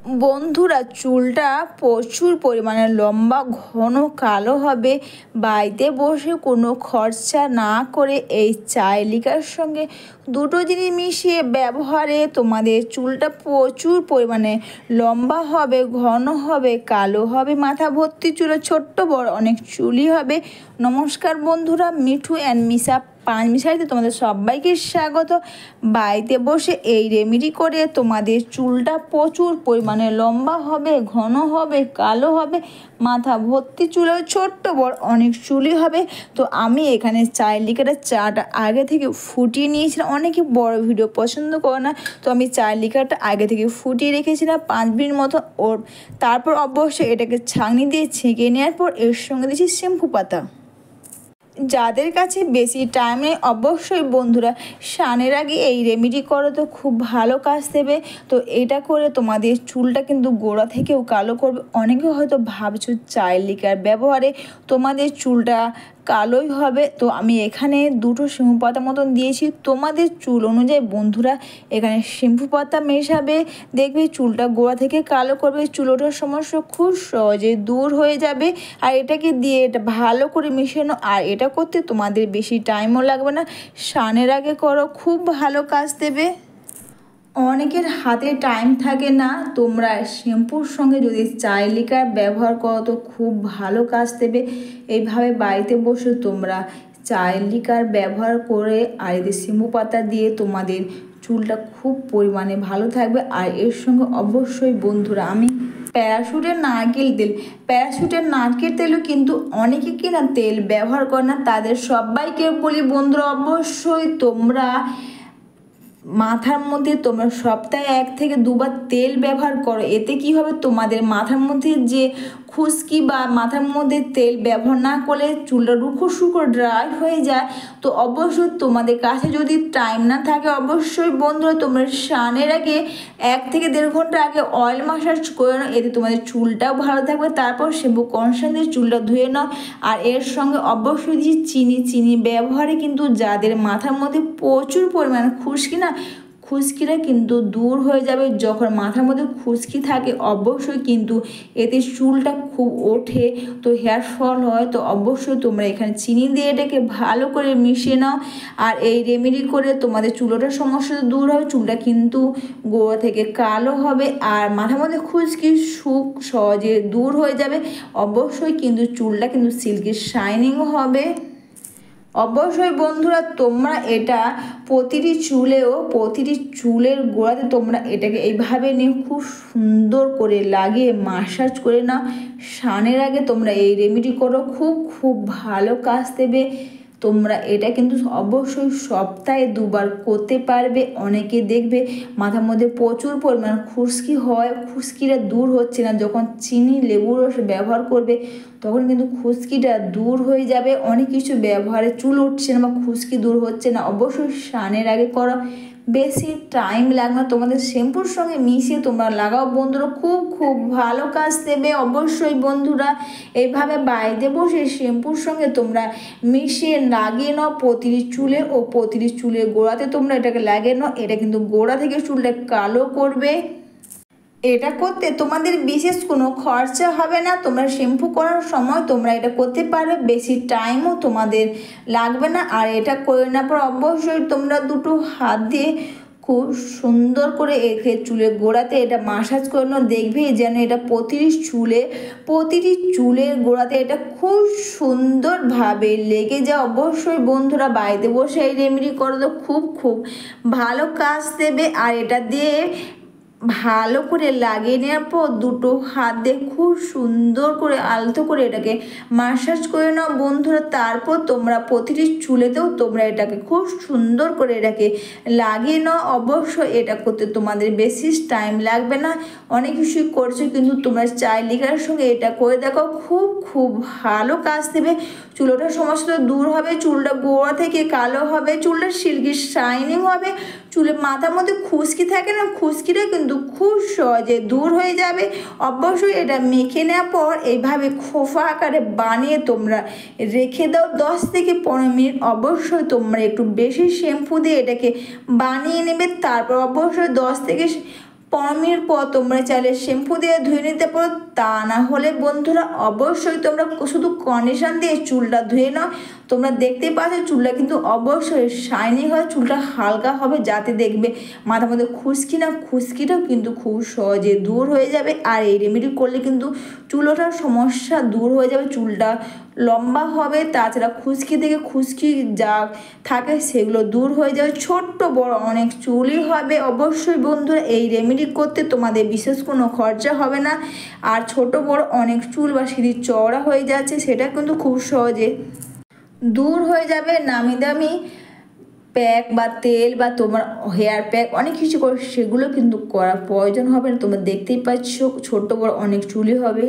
বন্ধুরা, চুলটা প্রচুর পরিমাণে লম্বা ঘন কালো হবে। বাড়িতে বসে কোনো খরচা না করে এই চাইলিকার সঙ্গে দুটো জিনিস মিশিয়ে ব্যবহারে তোমাদের চুলটা প্রচুর পরিমাণে লম্বা হবে, ঘন হবে, কালো হবে, মাথা ভর্তি চুলে ছোট্ট বড় অনেক চুলই হবে। নমস্কার বন্ধুরা, মিঠু অ্যান্ড মিশা পাঁচমিশাইতে তোমাদের সবাইকে স্বাগত। বাড়িতে বসে এই রেমেডি করে তোমাদের চুলটা প্রচুর পরিমাণে লম্বা হবে, ঘন হবে, কালো হবে, মাথা ভর্তি চুলে ছোট্ট বড় অনেক চুলই হবে। তো আমি এখানে চাইলিকাটা চাটা আগে থেকে ফুটিয়ে নিয়েছিলাম। অনেকে বড় ভিডিও পছন্দ করে না, তো আমি চাইলিকাটা আগে থেকে ফুটিয়ে রেখেছিলাম 5 মিনিট মতো। তারপর অবশ্যই এটাকে ছাঁকনি দিয়ে ছেঁকে নেওয়ার পর এর সঙ্গে দিয়েছি শ্যাম্পু পাতা। যাদের কাছে বেশি টাইম নেই অবশ্যই বন্ধুরা স্নানের আগে এই রেমেডি করো, তো খুব ভালো কাজ দেবে। তো এটা করে তোমাদের চুলটা কিন্তু গোড়া থেকেও কালো করবে। অনেকে হয়তো ভাবছো চাইলিকার ব্যবহারে তোমাদের চুলটা কালোই হবে, তো আমি এখানে 2টো শ্যাম্পু পাতা মতন দিয়েছি। তোমাদের চুল অনুযায়ী বন্ধুরা এখানে শ্যাম্পু পাতা মেশাবে, দেখবে চুলটা গোড়া থেকে কালো করবে, চুল ওঠার সমস্যা খুব সহজে দূর হয়ে যাবে। আর এটাকে দিয়ে এটা ভালো করে মিশানো, আর এটা করতে তোমাদের বেশি টাইমও লাগবে না। স্নানের আগে করো, খুব ভালো কাজ দেবে। অনেকের হাতে টাইম থাকে না, তোমরা শ্যাম্পুর সঙ্গে যদি চাইলিকার ব্যবহার করো তো খুব ভালো কাজ দেবে। এইভাবে বাড়িতে বসে তোমরা চাইলিকার ব্যবহার করে আর এদের শ্যাম্পু পাতা দিয়ে তোমাদের চুলটা খুব পরিমাণে ভালো থাকবে। আর এর সঙ্গে অবশ্যই বন্ধুরা আমি প্যারাশুটের নারকেল তেলও কিন্তু অনেকে কিনা তেল ব্যবহার করে না, তাদের সবাইকে বলি বন্ধুরা অবশ্যই তোমরা মাথার মধ্যে তোমরা সপ্তাহে 1 থেকে 2 বার তেল ব্যবহার করো। এতে কি হবে, তোমাদের মাথার মধ্যে যে খুশকি বা মাথার মধ্যে তেল ব্যবহার না করলে চুলটা রুখো শুকো ড্রাই হয়ে যায়। তো অবশ্যই তোমাদের কাছে যদি টাইম না থাকে অবশ্যই বন্ধুরা তোমরা স্নানের আগে 1 থেকে 1.5 ঘন্টা আগে অয়েল ম্যাসাজ করে নাও, এতে তোমাদের চুলটাও ভালো থাকবে। তারপর শ্যাম্পু কন্ডিশনার দিয়ে চুলটা ধুয়ে নাও। আর এর সঙ্গে অবশ্যই যে চিনি ব্যবহারে কিন্তু যাদের মাথার মধ্যে প্রচুর পরিমাণে খুশকিটা কিন্তু দূর হয়ে যাবে। যখন মাথার মধ্যে খুশকি থাকে অবশ্যই কিন্তু এতে চুলটা খুব ওঠে, তো হেয়ার ফল হয়। তো অবশ্যই তোমরা এখানে চিনি দিয়ে এটাকে ভালো করে মিশিয়ে নাও। আর এই রেমেডি করে তোমাদের চুলোটার সমস্যা দূর হবে, চুলটা কিন্তু গোড়া থেকে কালো হবে, আর মাথার মধ্যে খুশকি সহজে দূর হয়ে যাবে। অবশ্যই কিন্তু চুলটা কিন্তু সিল্কি শাইনিংও হবে। অবশ্যই বন্ধুরা তোমরা এটা প্রতিটি চুলের গোড়াতে তোমরা এটাকে এইভাবে নিয়ে খুব সুন্দর করে লাগিয়ে মাসাজ করে নাও। স্নানের আগে তোমরা এই রেমেডি করো, খুব ভালো কাজ দেবে। তোমরা এটা কিন্তু অবশ্যই সপ্তাহে 2 বার করতে পারবে। অনেকে দেখবে মাথার মধ্যে প্রচুর পরিমাণ খুশকি হয়, খুশকিটা দূর হচ্ছে না, যখন চিনি লেবুর রস ব্যবহার করবে তখন কিন্তু খুশকিটা দূর হয়ে যাবে। অনেক কিছু ব্যবহারে চুল উঠছে না বা খুশকি দূর হচ্ছে না, অবশ্যই স্নানের আগে করো, বেশি টাইম লাগবে না। তোমাদের শ্যাম্পুর সঙ্গে মিশিয়ে তোমরা লাগাও বন্ধুরা, খুব ভালো কাজ দেবে। অবশ্যই বন্ধুরা এইভাবে বাড়িতে বসে শ্যাম্পুর সঙ্গে তোমরা মিশিয়ে লাগিয়ে নাও প্রতিটি চুলে, ও প্রতিটি চুলের গোড়াতে তোমরা এটাকে লাগিয়ে নাও। এটা কিন্তু গোড়া থেকে চুলটা কালো করবে। এটা করতে তোমাদের বিশেষ কোনো খরচা হবে না। তোমরা শ্যাম্পু করার সময় তোমরা এটা করতে পারবে, বেশি টাইমও তোমাদের লাগবে না। আর এটা করে নেওয়ার পর অবশ্যই তোমরা 2টো হাত দিয়ে খুব সুন্দর করে এঁকে চুলের গোড়াতে এটা মাসাজ করে নাও। দেখবে যেন এটা প্রতিটি চুলের গোড়াতে এটা খুব সুন্দরভাবে লেগে যায়। অবশ্যই বন্ধুরা বাড়িতে বসে এই রেমেডি করো, তো খুব ভালো কাজ দেবে। আর এটা দিয়ে ভালো করে লাগিয়ে নেওয়ার পর 2টো হাত দিয়ে খুব সুন্দর করে আলতো করে এটাকে মাসাজ করে নাও বন্ধুরা। তারপর তোমরা প্রতিটি চুলেতেও তোমরা এটাকে খুব সুন্দর করে এটাকে লাগিয়ে নাও। অবশ্যই এটা করতে তোমাদের বেশি টাইম লাগবে না, অনেক কিছুই করছো, কিন্তু তোমরা চাইলিকার সঙ্গে এটা করে দেখো, খুব ভালো কাজ দেবে। চুলোটার সমস্যা দূর হবে, চুলটা গোড়া থেকে কালো হবে, চুলটা সিল্কি শাইনিং হবে, চুলে মাথার মধ্যে খুশকি থাকে না, খুশকিটা কিন্তু খুব সহজে দূর হয়ে যাবে। অবশ্যই এটা মেখে নেওয়ার পর এইভাবে খোপা আকারে বানিয়ে তোমরা রেখে দাও 10 থেকে 15 মিনিট। অবশ্যই তোমরা একটু বেশি শ্যাম্পু দিয়ে এটাকে বানিয়ে নেবে। তারপর অবশ্যই 10 থেকে 15 মিনিট পর তোমরা চাইলে শ্যাম্পু দিয়ে ধুয়ে নিতে পারো। তা না হলে বন্ধুরা অবশ্যই তোমরা শুধু কন্ডিশন দিয়ে চুলটা ধুয়ে নাও। তোমরা দেখতেই পাচ্ছ চুলটা কিন্তু অবশ্যই শাইনি হয়, চুলটা হালকা হবে, যাতে দেখবে মাথার মধ্যে খুশকিটাও কিন্তু খুব সহজে দূর হয়ে যাবে। আর এই রেমেডি করলে কিন্তু চুল ওঠার সমস্যা দূর হয়ে যাবে, চুলটা লম্বা হবে। তাছাড়া খুশকি যা থাকে সেগুলো দূর হয়ে যাবে, ছোট্ট বড় অনেক চুলই হবে। অবশ্যই বন্ধুরা এই রেমেডি করতে তোমাদের বিশেষ কোনো খরচা হবে না। আর ছোট বড় অনেক চুল বা সিঁড়ি চওড়া হয়ে যাচ্ছে সেটা কিন্তু খুব সহজে দূর হয়ে যাবে। নামি দামি প্যাক বা তেল বা তোমার হেয়ার প্যাক অনেক কিছু করে সেগুলো কিন্তু করার প্রয়োজন হবে না। তোমরা দেখতেই পাচ্ছ ছোট বড় অনেক চুলই হবে।